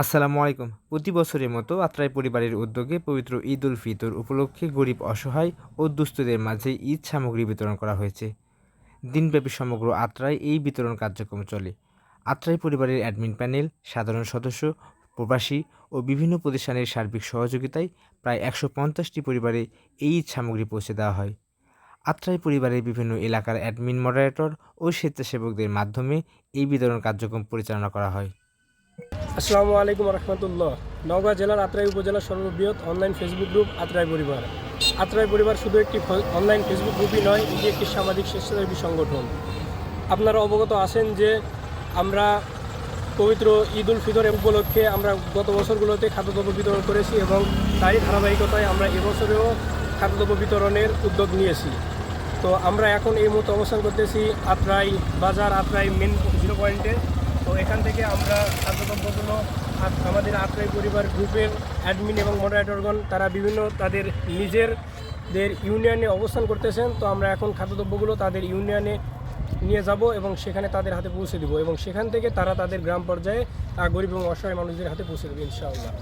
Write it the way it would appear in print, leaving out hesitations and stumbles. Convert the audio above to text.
আসসালামু আলাইকুম। প্রতি বছরের মতো আত্রাই পরিবারের উদ্যোগে পবিত্র ঈদ উল ফিতর উপলক্ষে গরিব, অসহায় ও দুস্থদের মাঝে ঈদ সামগ্রী বিতরণ করা হয়েছে। দিনব্যাপী সমগ্র আত্রায় এই বিতরণ কার্যক্রম চলে। আত্রাই পরিবারের অ্যাডমিন প্যানেল, সাধারণ সদস্য, প্রবাসী ও বিভিন্ন প্রতিষ্ঠানের সার্বিক সহযোগিতায় প্রায় ১৫০টি পরিবারে এই ঈদ সামগ্রী পৌঁছে দেওয়া হয়। আত্রাই পরিবারের বিভিন্ন এলাকার অ্যাডমিন, মডারেটর ও স্বেচ্ছাসেবকদের মাধ্যমে এই বিতরণ কার্যক্রম পরিচালনা করা হয়। আসসালামু আলাইকুম রহমতুল্লাহ। নওগাঁ জেলার আত্রাই উপজেলার সর্ববৃহৎ অনলাইন ফেসবুক গ্রুপ আত্রাই পরিবার। আত্রাই পরিবার শুধু একটি অনলাইন ফেসবুক গ্রুপই নয়, এটি একটি সামাজিক স্বেচ্ছাসেবী সংগঠন। আপনারা অবগত আছেন যে আমরা পবিত্র ঈদ উল ফিতর উপলক্ষে আমরা গত বছরগুলোতে খাদ্যদ্রব্য বিতরণ করেছি এবং তারই ধারাবাহিকতায় আমরা এবছরেও খাদ্যদ্রব্য বিতরণের উদ্যোগ নিয়েছি। তো আমরা এখন এই মুহূর্তে অবস্থান করতেছি আত্রাই বাজার, আত্রাই মেন 0 পয়েন্টে। তো এখান থেকে আমরা খাদ্যদ্রব্যগুলো আমাদের আত্রাই পরিবার গ্রুপের অ্যাডমিন এবং মডারেটরগণ তারা বিভিন্ন তাদের নিজেদের ইউনিয়নে অবস্থান করতেছেন। তো আমরা এখন খাদ্যদ্রব্যগুলো তাদের ইউনিয়নে নিয়ে যাব এবং সেখানে তাদের হাতে পৌঁছে দেব এবং সেখান থেকে তারা তাদের গ্রাম পর্যায়ে গরিব এবং অসহায় মানুষদের হাতে পৌঁছে দেবে ইনশাআল্লাহ।